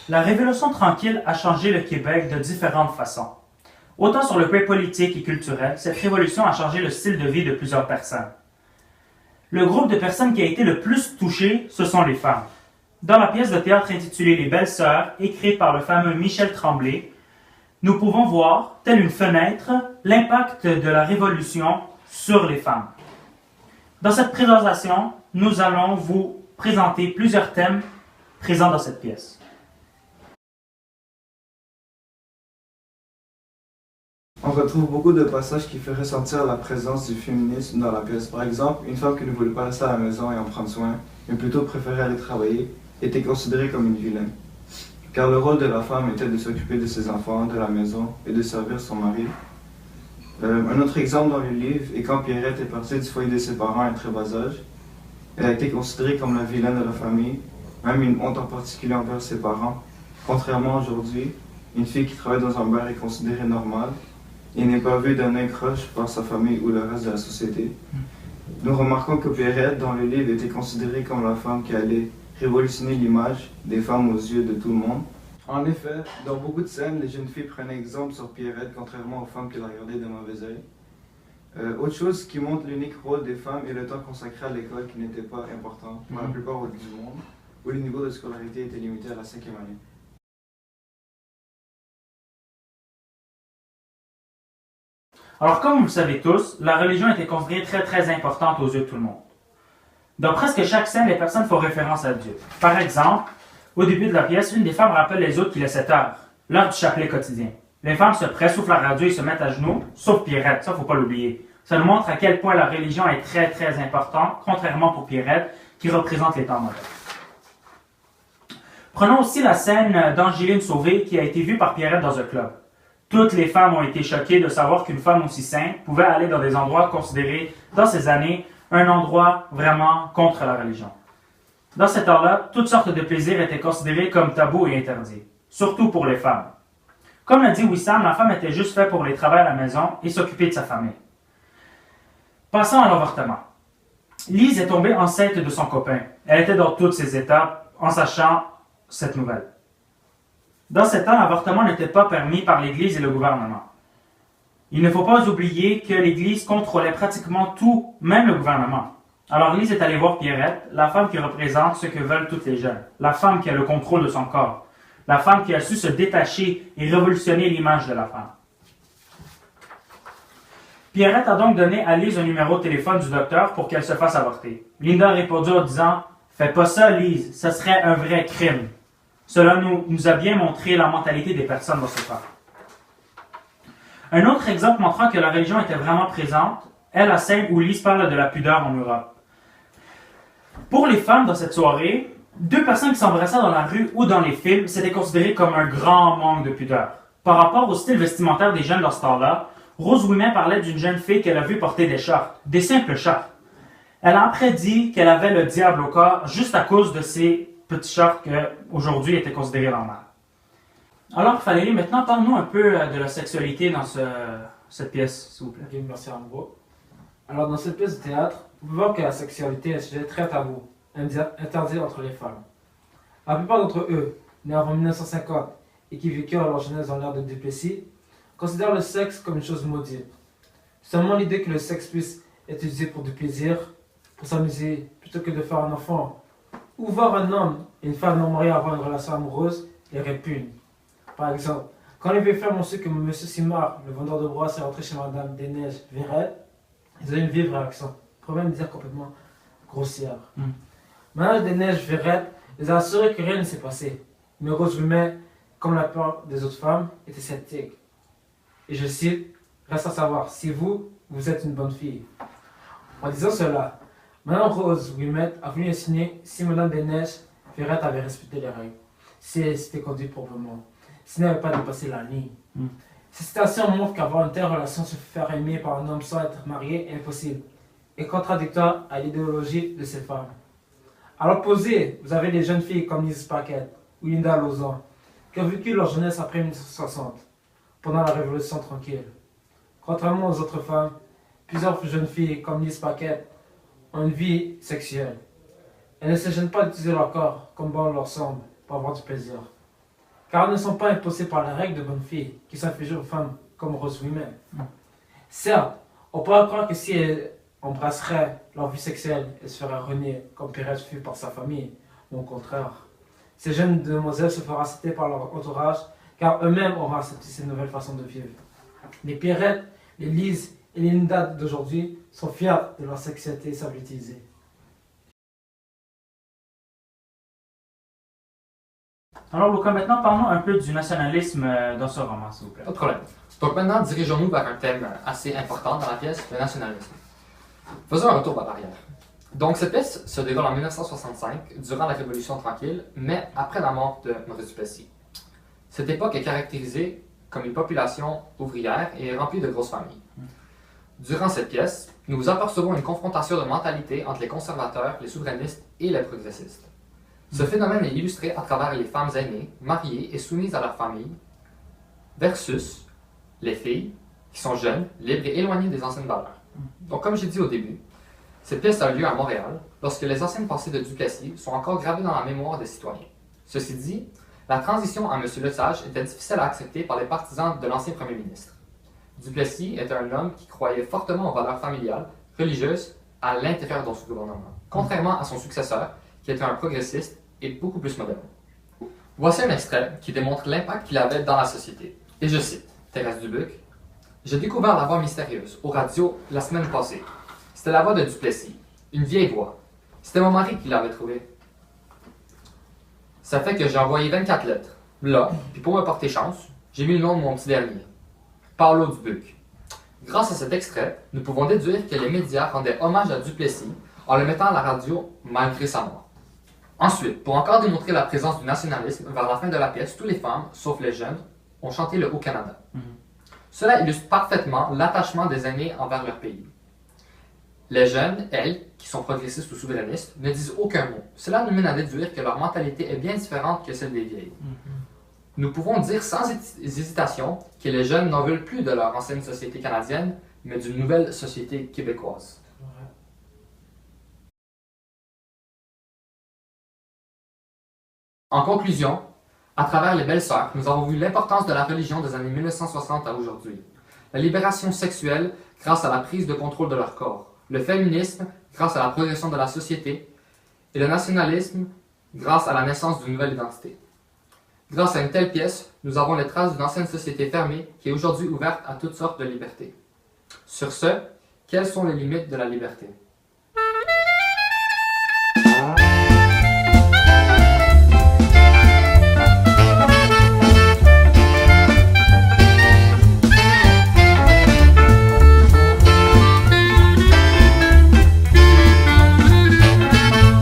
La Révolution tranquille a changé le Québec de différentes façons. Autant sur le plan politique et culturel, cette révolution a changé le style de vie de plusieurs personnes. Le groupe de personnes qui a été le plus touché, ce sont les femmes. Dans la pièce de théâtre intitulée Les Belles Sœurs, écrite par le fameux Michel Tremblay, nous pouvons voir, telle une fenêtre, l'impact de la Révolution sur les femmes. Dans cette présentation, nous allons vous présenter plusieurs thèmes présents dans cette pièce. On retrouve beaucoup de passages qui font ressentir la présence du féminisme dans la pièce. Par exemple, une femme qui ne voulait pas rester à la maison et en prendre soin, mais plutôt préférait aller travailler, était considérée comme une vilaine. Car le rôle de la femme était de s'occuper de ses enfants, de la maison et de servir son mari. Un autre exemple dans le livre est quand Pierrette est partie du foyer de ses parents à un très bas âge. Elle a été considérée comme la vilaine de la famille, même une honte en particulier envers ses parents. Contrairement à aujourd'hui, une fille qui travaille dans un bar est considérée normale et n'est pas vue d'un œil croche par sa famille ou le reste de la société. Nous remarquons que Pierrette, dans le livre, était considérée comme la femme qui allait révolutionner l'image des femmes aux yeux de tout le monde. En effet, dans beaucoup de scènes, les jeunes filles prenaient exemple sur Pierrette, contrairement aux femmes qui la regardaient de mauvais œil. Autre chose qui montre l'unique rôle des femmes est le temps consacré à l'école qui n'était pas important pour la plupart du monde, où le niveau de scolarité était limité à la 5e année. Alors, comme vous le savez tous, la religion était considérée très importante aux yeux de tout le monde. Dans presque chaque scène, les personnes font référence à Dieu. Par exemple, au début de la pièce, une des femmes rappelle les autres qu'il est 7 heures, l'heure du chapelet quotidien. Les femmes se pressent, soufflent la radio et se mettent à genoux, sauf Pierrette, ça faut pas l'oublier. Ça nous montre à quel point la religion est très importante, contrairement pour Pierrette, qui représente les temps modernes. Prenons aussi la scène d'Angéline Sauvé qui a été vue par Pierrette dans un club. Toutes les femmes ont été choquées de savoir qu'une femme aussi sainte pouvait aller dans des endroits considérés, dans ces années, un endroit vraiment contre la religion. Dans cette heure-là, toutes sortes de plaisirs étaient considérés comme tabous et interdits, surtout pour les femmes. Comme l'a dit Wissam, la femme était juste faite pour les travailler à la maison et s'occuper de sa famille. Passons à l'avortement. Lise est tombée enceinte de son copain. Elle était dans toutes ses étapes en sachant cette nouvelle. Dans ce temps, l'avortement n'était pas permis par l'Église et le gouvernement. Il ne faut pas oublier que l'Église contrôlait pratiquement tout, même le gouvernement. Alors Lise est allée voir Pierrette, la femme qui représente ce que veulent toutes les jeunes, la femme qui a le contrôle de son corps, la femme qui a su se détacher et révolutionner l'image de la femme. Pierrette a donc donné à Lise un numéro de téléphone du docteur pour qu'elle se fasse avorter. Linda a répondu en disant « Fais pas ça, Lise, ce serait un vrai crime. » Cela nous a bien montré la mentalité des personnes dans ce cas. Un autre exemple montrant que la religion était vraiment présente est la scène où Lise parle de la pudeur en Europe. Pour les femmes dans cette soirée, deux personnes qui s'embrassaient dans la rue ou dans les films, c'était considéré comme un grand manque de pudeur. Par rapport au style vestimentaire des jeunes dans ce temps-là, Rose Ouimet parlait d'une jeune fille qu'elle a vue porter des shorts, des simples shorts. Elle a après dit qu'elle avait le diable au corps juste à cause de ces petits shorts qui aujourd'hui étaient considérés normaux. Alors Valérie, maintenant parle-nous un peu de la sexualité dans cette pièce, s'il vous plaît. Ok, merci Ambo. Alors dans cette pièce de théâtre, vous pouvez voir que la sexualité est un sujet très tabou, interdit entre les femmes. La plupart d'entre eux, nés avant 1950 et qui vécurent leur jeunesse dans l'ère de Duplessis, considèrent le sexe comme une chose maudite. Seulement l'idée que le sexe puisse être utilisé pour du plaisir, pour s'amuser, plutôt que de faire un enfant, ou voir un homme et une femme non mariée avoir une relation amoureuse, les répugne. Par exemple, quand les vieux femmes ont su que M. Simard, le vendeur de brosse, est rentré chez Mme Desneiges Verrette, ils ont eu une vive réaction, pour même dire complètement grossière. Mme Desneiges Verrette les a assurés que rien ne s'est passé, mais Rose Ouimet, comme la plupart des autres femmes, était sceptique. Et je cite, reste à savoir si vous êtes une bonne fille. En disant cela, Mme Rose Ouimet a voulu insinuer si Mme Desneiges Verrette avait respecté les règles, si elle s'était conduite proprement, si elle n'avait pas dépassé la ligne. Ces citations montrent qu'avoir une telle relation, se faire aimer par un homme sans être marié, est impossible et contradictoire à l'idéologie de ces femmes. À l'opposé, vous avez des jeunes filles comme Lise Paquette ou Linda Lauzon, qui ont vécu leur jeunesse après 1960, pendant la Révolution tranquille. Contrairement aux autres femmes, plusieurs jeunes filles comme Lise Paquette ont une vie sexuelle. Elles ne se gênent pas d'utiliser leur corps comme bon leur semble pour avoir du plaisir. car elles ne sont pas imposées par les règles de bonne fille qui sont infligées aux femmes comme aux women. Certes, on pourrait croire que si elles embrasseraient leur vie sexuelle, elles se feraient renier comme Pierrette fut par sa famille, ou au contraire. Ces jeunes demoiselles se feront accepter par leur entourage, car eux-mêmes auront accepté ces nouvelles façons de vivre. Les Pierrette, les Lise et les Linda d'aujourd'hui sont fiers de leur sexualité stabilisée. Alors, Luca, maintenant parlons un peu du nationalisme dans ce roman, s'il vous plaît. Pas de problème. Donc maintenant, dirigeons-nous vers un thème assez important dans la pièce, le nationalisme. Faisons un retour à l'arrière. Donc cette pièce se déroule en 1965, durant la Révolution tranquille, mais après la mort de Maurice Duplessis. Cette époque est caractérisée comme une population ouvrière et est remplie de grosses familles. Durant cette pièce, nous apercevons une confrontation de mentalité entre les conservateurs, les souverainistes et les progressistes. Ce phénomène est illustré à travers les femmes aînées, mariées et soumises à leur famille, versus les filles qui sont jeunes, libres et éloignées des anciennes valeurs. Donc comme j'ai dit au début, cette pièce a lieu à Montréal lorsque les anciennes pensées de Duplessis sont encore gravées dans la mémoire des citoyens. Ceci dit, la transition à M. Lesage était difficile à accepter par les partisans de l'ancien premier ministre. Duplessis était un homme qui croyait fortement aux valeurs familiales, religieuses, à l'intérieur de son gouvernement, contrairement à son successeur, qui était un progressiste et beaucoup plus moderne. Voici un extrait qui démontre l'impact qu'il avait dans la société. Et je cite, Thérèse Dubuc, « J'ai découvert la voix mystérieuse aux radios la semaine passée. C'était la voix de Duplessis, une vieille voix. C'était mon mari qui l'avait trouvée. Ça fait que j'ai envoyé 24 lettres. Là, puis pour me porter chance, j'ai mis le nom de mon petit dernier. Paolo Dubuc. Grâce à cet extrait, nous pouvons déduire que les médias rendaient hommage à Duplessis en le mettant à la radio malgré sa mort. Ensuite, pour encore démontrer la présence du nationalisme, vers la fin de la pièce, toutes les femmes, sauf les jeunes, ont chanté le Haut-Canada. Cela illustre parfaitement l'attachement des aînés envers leur pays. Les jeunes, elles, qui sont progressistes ou souverainistes, ne disent aucun mot. Cela nous mène à déduire que leur mentalité est bien différente que celle des vieilles. Nous pouvons dire sans hésitation que les jeunes n'en veulent plus de leur ancienne société canadienne, mais d'une nouvelle société québécoise. En conclusion, à travers les Belles-Sœurs, nous avons vu l'importance de la religion des années 1960 à aujourd'hui. La libération sexuelle grâce à la prise de contrôle de leur corps, le féminisme grâce à la progression de la société et le nationalisme grâce à la naissance d'une nouvelle identité. Grâce à une telle pièce, nous avons les traces d'une ancienne société fermée qui est aujourd'hui ouverte à toutes sortes de libertés. Sur ce, quelles sont les limites de la liberté?